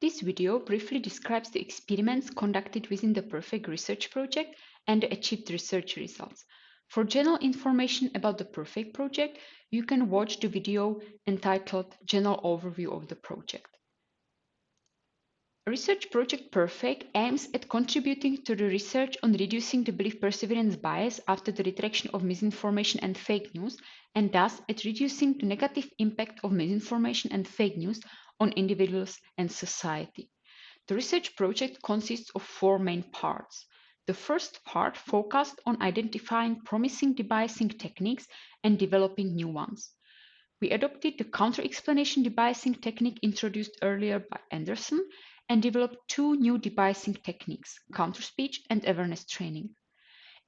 This video briefly describes the experiments conducted within the PerFake research project and the achieved research results. For general information about the PerFake project, you can watch the video entitled General Overview of the Project. Research project PerFake aims at contributing to the research on reducing the belief perseverance bias after the retraction of misinformation and fake news, and thus at reducing the negative impact of misinformation and fake news on individuals and society. The research project consists of four main parts. The first part focused on identifying promising debiasing techniques and developing new ones. We adopted the counter-explanation debiasing technique introduced earlier by Anderson and developed two new debiasing techniques, counter-speech and awareness training.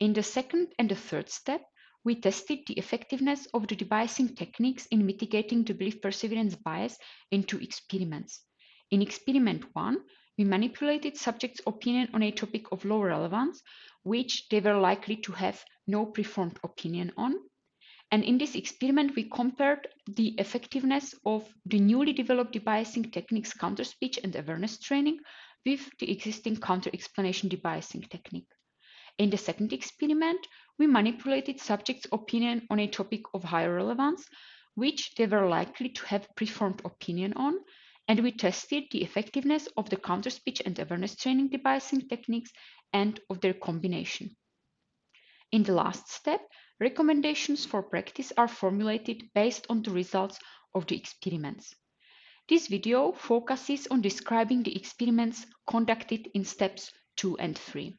In the second and the third step, we tested the effectiveness of the debiasing techniques in mitigating the belief perseverance bias in two experiments. In experiment 1, we manipulated subjects' opinion on a topic of low relevance, which they were likely to have no preformed opinion on. And in this experiment, we compared the effectiveness of the newly developed debiasing techniques counter-speech and awareness training with the existing counter-explanation debiasing technique. In the second experiment, we manipulated subjects' opinion on a topic of higher relevance, which they were likely to have preformed opinion on, and we tested the effectiveness of the counter-speech and awareness training debiasing techniques and of their combination. In the last step, recommendations for practice are formulated based on the results of the experiments. This video focuses on describing the experiments conducted in steps 2 and 3.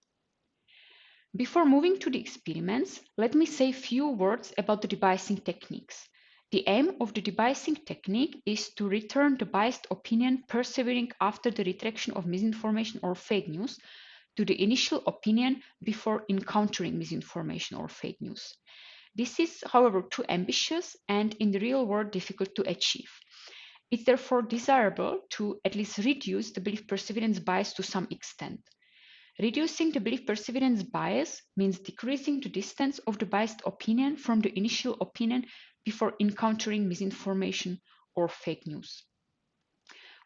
Before moving to the experiments, let me say a few words about the debiasing techniques. The aim of the debiasing technique is to return the biased opinion persevering after the retraction of misinformation or fake news to the initial opinion before encountering misinformation or fake news. This is, however, too ambitious and in the real world difficult to achieve. It's therefore desirable to at least reduce the belief perseverance bias to some extent. Reducing the belief perseverance bias means decreasing the distance of the biased opinion from the initial opinion before encountering misinformation or fake news.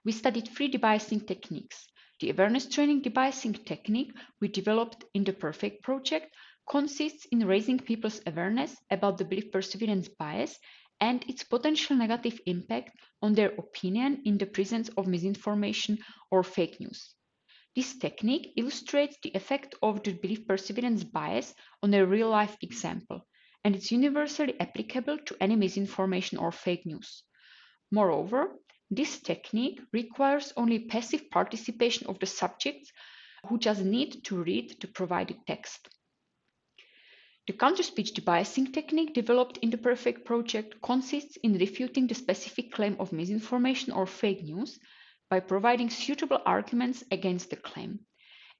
We studied three debiasing techniques. The awareness training debiasing technique we developed in the PerFake project consists in raising people's awareness about the belief perseverance bias and its potential negative impact on their opinion in the presence of misinformation or fake news. This technique illustrates the effect of the belief perseverance bias on a real-life example, and it's universally applicable to any misinformation or fake news. Moreover, this technique requires only passive participation of the subjects who just need to read the provided text. The counter-speech debiasing technique developed in the PerFake project consists in refuting the specific claim of misinformation or fake news by providing suitable arguments against the claim.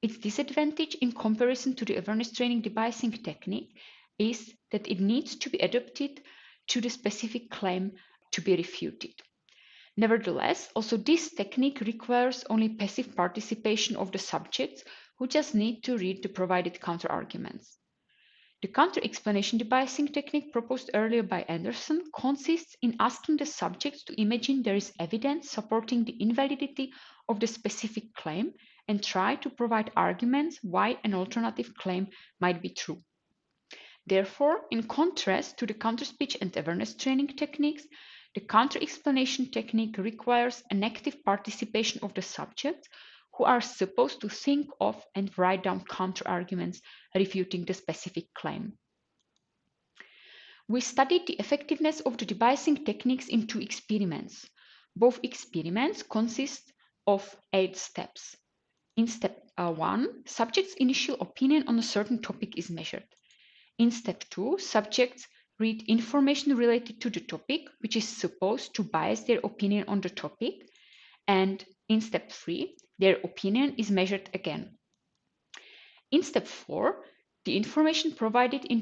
Its disadvantage in comparison to the awareness training debiasing technique is that it needs to be adapted to the specific claim to be refuted. Nevertheless, also this technique requires only passive participation of the subjects who just need to read the provided counterarguments. The counter-explanation debiasing technique proposed earlier by Anderson consists in asking the subjects to imagine there is evidence supporting the invalidity of the specific claim and try to provide arguments why an alternative claim might be true. Therefore, in contrast to the counter-speech and awareness training techniques, the counter-explanation technique requires an active participation of the subjects who are supposed to think of and write down counter-arguments refuting the specific claim. We studied the effectiveness of the debiasing techniques in two experiments. Both experiments consist of 8 steps. In step 1, subjects' initial opinion on a certain topic is measured. In step 2, subjects read information related to the topic, which is supposed to bias their opinion on the topic. And in step 3, their opinion is measured again. In step 4, the information provided in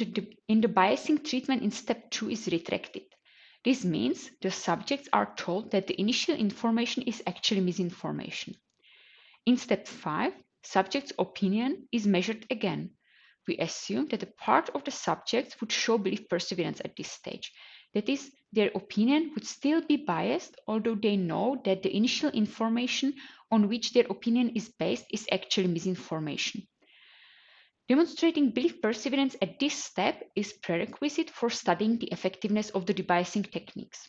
the biasing treatment in step 2 is retracted. This means the subjects are told that the initial information is actually misinformation. In step 5, subjects' opinion is measured again. We assume that a part of the subjects would show belief perseverance at this stage. That is, their opinion would still be biased, although they know that the initial information on which their opinion is based is actually misinformation. Demonstrating belief perseverance at this step is prerequisite for studying the effectiveness of the debiasing techniques.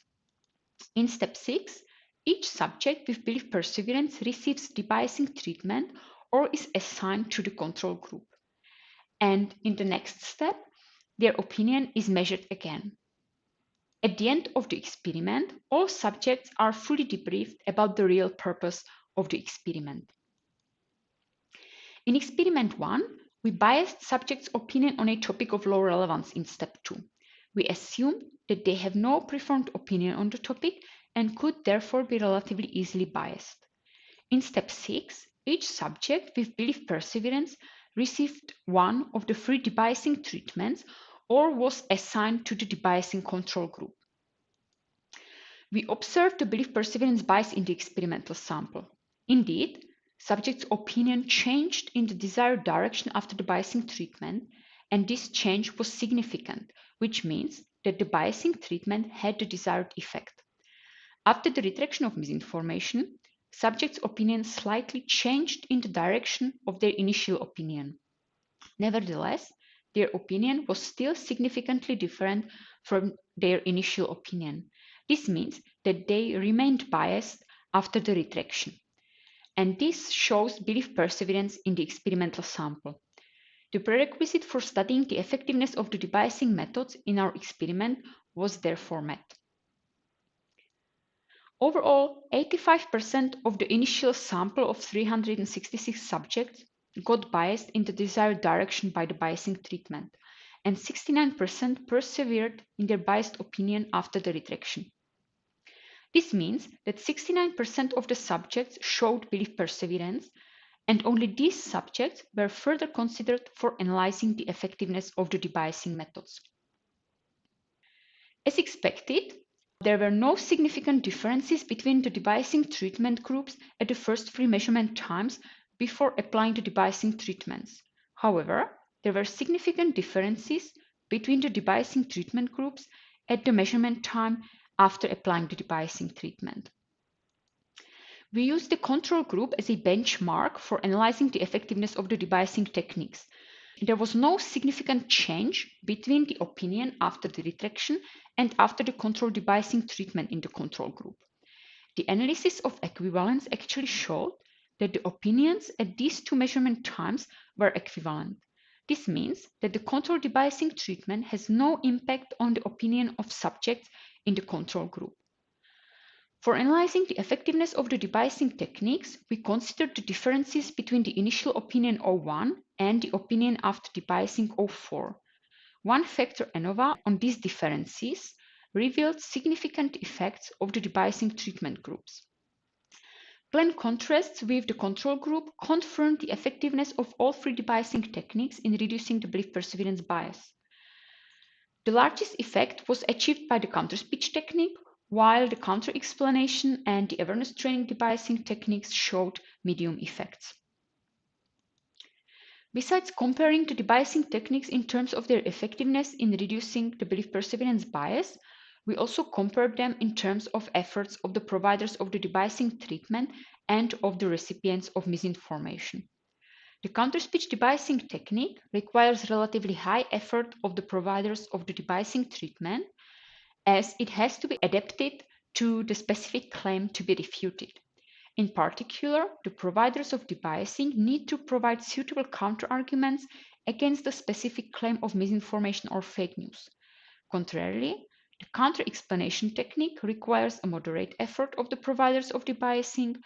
In step 6, each subject with belief perseverance receives debiasing treatment or is assigned to the control group. And in the next step, their opinion is measured again. At the end of the experiment, all subjects are fully debriefed about the real purpose of the experiment. In experiment 1, we biased subjects' opinion on a topic of low relevance in step 2. We assume that they have no preformed opinion on the topic and could therefore be relatively easily biased. In step 6, each subject with belief perseverance received one of the 3 debiasing treatments or was assigned to the debiasing control group. We observed the belief perseverance bias in the experimental sample. Indeed, subjects' opinion changed in the desired direction after the biasing treatment, and this change was significant, which means that the biasing treatment had the desired effect. After the retraction of misinformation, subjects' opinion slightly changed in the direction of their initial opinion. Nevertheless, their opinion was still significantly different from their initial opinion. This means that they remained biased after the retraction. And this shows belief perseverance in the experimental sample. The prerequisite for studying the effectiveness of the debiasing methods in our experiment was therefore met. Overall, 85% of the initial sample of 366 subjects got biased in the desired direction by the biasing treatment, and 69% persevered in their biased opinion after the retraction. This means that 69% of the subjects showed belief perseverance, and only these subjects were further considered for analyzing the effectiveness of the debiasing methods. As expected, there were no significant differences between the debiasing treatment groups at the first 3 measurement times before applying the debiasing treatments. However, there were significant differences between the debiasing treatment groups at the measurement time after applying the debiasing treatment. We used the control group as a benchmark for analyzing the effectiveness of the debiasing techniques. There was no significant change between the opinion after the retraction and after the control debiasing treatment in the control group. The analysis of equivalence actually showed that the opinions at these 2 measurement times were equivalent. This means that the control debiasing treatment has no impact on the opinion of subjects in the control group. For analyzing the effectiveness of the debiasing techniques, we considered the differences between the initial opinion 01 and the opinion after debiasing 04. One factor ANOVA on these differences revealed significant effects of the debiasing treatment groups. Plan contrasts with the control group confirmed the effectiveness of all 3 debiasing techniques in reducing the belief perseverance bias. The largest effect was achieved by the counter-speech technique, while the counter-explanation and the awareness training debiasing techniques showed medium effects. Besides comparing the debiasing techniques in terms of their effectiveness in reducing the belief perseverance bias, we also compared them in terms of efforts of the providers of the debiasing treatment and of the recipients of misinformation. The counter-speech debiasing technique requires relatively high effort of the providers of the debiasing treatment, as it has to be adapted to the specific claim to be refuted. In particular, the providers of debiasing need to provide suitable counterarguments against the specific claim of misinformation or fake news. Contrarily, the counter-explanation technique requires a moderate effort of the providers of debiasing,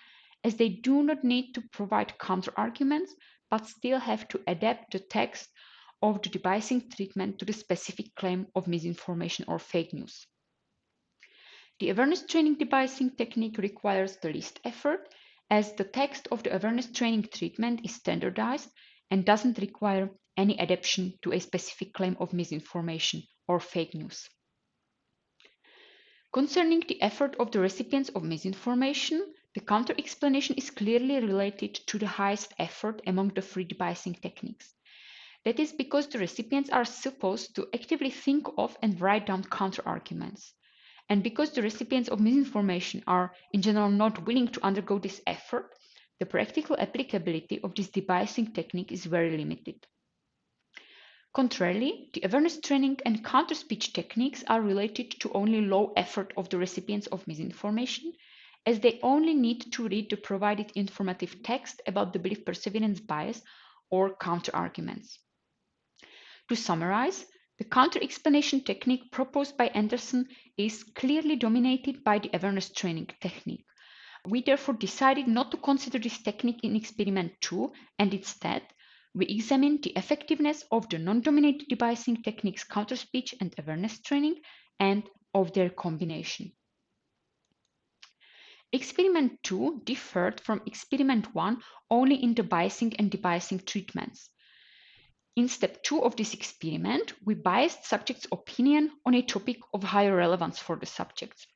as they do not need to provide counterarguments, but still have to adapt the text of the debiasing treatment to the specific claim of misinformation or fake news. The awareness training debiasing technique requires the least effort, as the text of the awareness training treatment is standardized and doesn't require any adaptation to a specific claim of misinformation or fake news. Concerning the effort of the recipients of misinformation, the counter-explanation is clearly related to the highest effort among the 3 debiasing techniques. That is because the recipients are supposed to actively think of and write down counter-arguments. And because the recipients of misinformation are in general not willing to undergo this effort, the practical applicability of this debiasing technique is very limited. Contrarily, the awareness training and counter-speech techniques are related to only low effort of the recipients of misinformation, as they only need to read the provided informative text about the belief perseverance bias or counter-arguments. To summarize, the counter-explanation technique proposed by Anderson is clearly dominated by the awareness training technique. We therefore decided not to consider this technique in experiment 2, and instead, we examined the effectiveness of the non-dominated debiasing techniques counter-speech and awareness training and of their combination. Experiment 2 differed from experiment 1 only in the biasing and debiasing treatments. In step 2 of this experiment, we biased subjects' opinion on a topic of higher relevance for the subjects.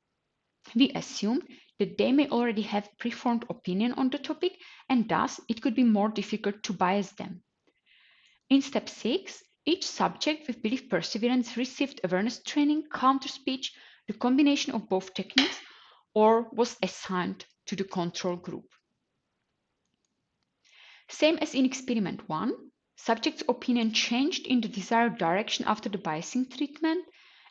We assumed that they may already have preformed opinion on the topic, and thus it could be more difficult to bias them. In step 6, each subject with belief perseverance received awareness training, counter-speech, the combination of both techniques, or was assigned to the control group. Same as in experiment 1, subjects' opinion changed in the desired direction after the biasing treatment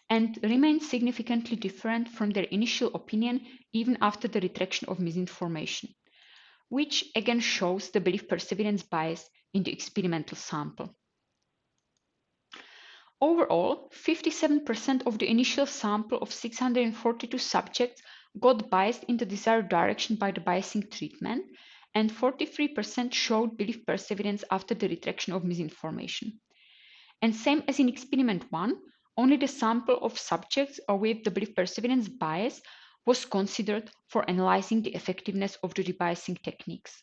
and remained significantly different from their initial opinion even after the retraction of misinformation, which again shows the belief perseverance bias in the experimental sample. Overall, 57% of the initial sample of 642 subjects got biased in the desired direction by the biasing treatment, and 43% showed belief perseverance after the retraction of misinformation. And same as in experiment 1, only the sample of subjects with the belief perseverance bias was considered for analyzing the effectiveness of the debiasing techniques.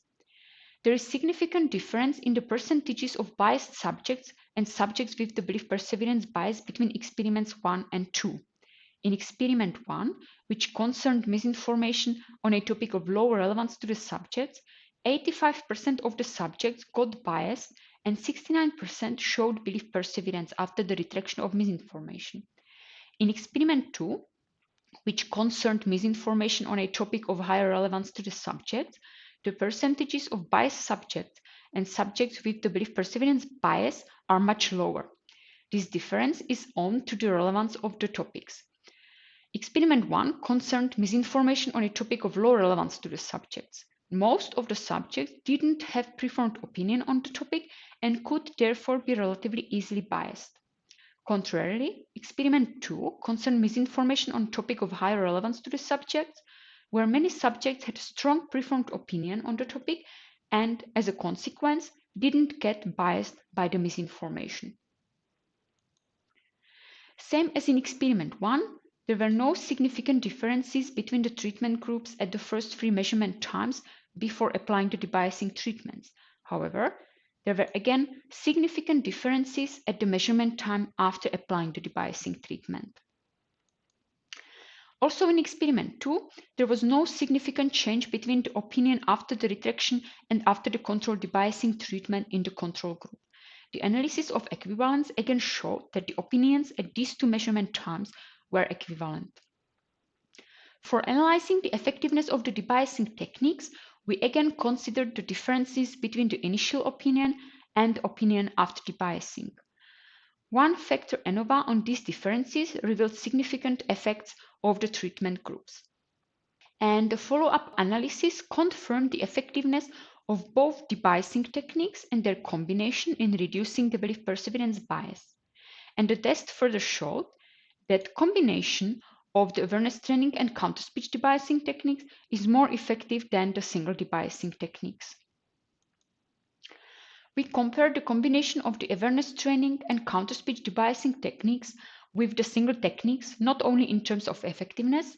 There is significant difference in the percentages of biased subjects and subjects with the belief perseverance bias between experiments 1 and 2. In experiment 1, which concerned misinformation on a topic of low relevance to the subjects, 85% of the subjects got biased and 69% showed belief perseverance after the retraction of misinformation. In experiment 2, which concerned misinformation on a topic of higher relevance to the subject, the percentages of biased subjects and subjects with the belief perseverance bias are much lower. This difference is owed to the relevance of the topics. Experiment 1 concerned misinformation on a topic of low relevance to the subjects. Most of the subjects didn't have preformed opinion on the topic and could therefore be relatively easily biased. Contrarily, experiment 2 concerned misinformation on a topic of higher relevance to the subjects, where many subjects had a strong preformed opinion on the topic and, as a consequence, didn't get biased by the misinformation. Same as in experiment 1, there were no significant differences between the treatment groups at the first 3 measurement times before applying the debiasing treatments. However, there were again significant differences at the measurement time after applying the debiasing treatment. Also in experiment 2, there was no significant change between the opinion after the retraction and after the control debiasing treatment in the control group. The analysis of equivalence again showed that the opinions at these 2 measurement times were equivalent. For analyzing the effectiveness of the debiasing techniques, we again considered the differences between the initial opinion and opinion after debiasing. One factor ANOVA on these differences revealed significant effects of the treatment groups. And the follow-up analysis confirmed the effectiveness of both debiasing techniques and their combination in reducing the belief perseverance bias. And the test further showed that combination of the awareness training and counter-speech debiasing techniques is more effective than the single debiasing techniques. We compared the combination of the awareness training and counter-speech debiasing techniques with the single techniques, not only in terms of effectiveness,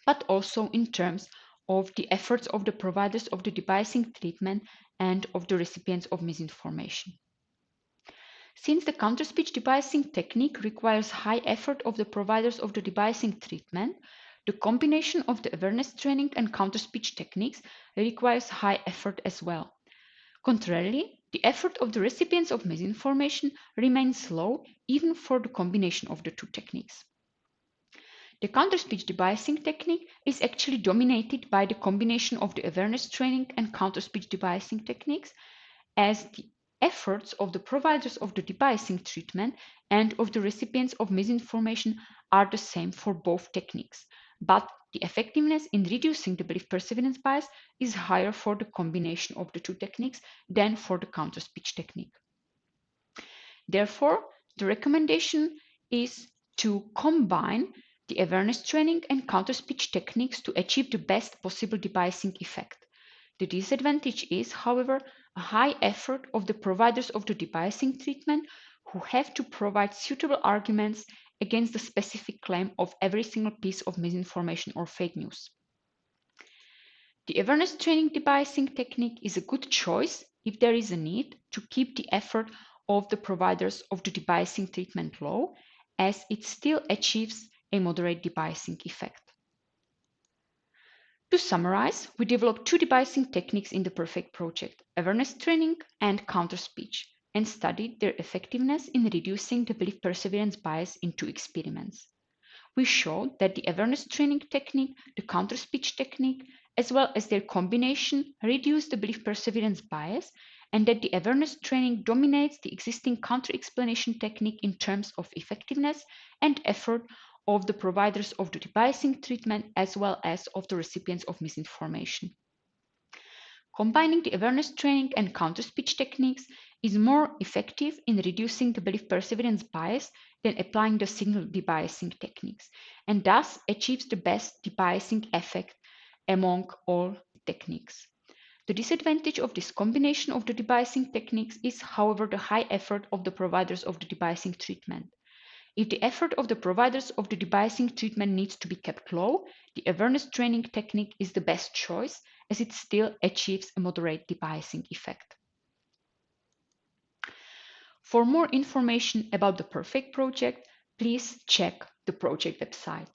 but also in terms of the efforts of the providers of the debiasing treatment and of the recipients of misinformation. Since the counter-speech debiasing technique requires high effort of the providers of the debiasing treatment, the combination of the awareness training and counter-speech techniques requires high effort as well. Contrarily, The effort of the recipients of misinformation remains low even for the combination of the two techniques. The counter-speech debiasing technique is actually dominated by the combination of the awareness training and counter-speech debiasing techniques, as the efforts of the providers of the debiasing treatment and of the recipients of misinformation are the same for both techniques, but the effectiveness in reducing the belief perseverance bias is higher for the combination of the two techniques than for the counter-speech technique. Therefore, the recommendation is to combine the awareness training and counter-speech techniques to achieve the best possible debiasing effect. The disadvantage is, however, a high effort of the providers of the debiasing treatment who have to provide suitable arguments against the specific claim of every single piece of misinformation or fake news. The awareness training debiasing technique is a good choice if there is a need to keep the effort of the providers of the debiasing treatment low, as it still achieves a moderate debiasing effect. To summarize, we developed two debiasing techniques in the PerFake project, awareness training and counter-speech, and studied their effectiveness in reducing the belief perseverance bias in two experiments. We showed that the awareness training technique, the counter-speech technique, as well as their combination reduce the belief perseverance bias, and that the awareness training dominates the existing counter-explanation technique in terms of effectiveness and effort of the providers of the debiasing treatment as well as of the recipients of misinformation. Combining the awareness training and counter-speech techniques is more effective in reducing the belief perseverance bias than applying the signal debiasing techniques, and thus achieves the best debiasing effect among all techniques. The disadvantage of this combination of the debiasing techniques is, however, the high effort of the providers of the debiasing treatment. If the effort of the providers of the debiasing treatment needs to be kept low, the awareness training technique is the best choice, as it still achieves a moderate debiasing effect. For more information about the PerFake project, please check the project website.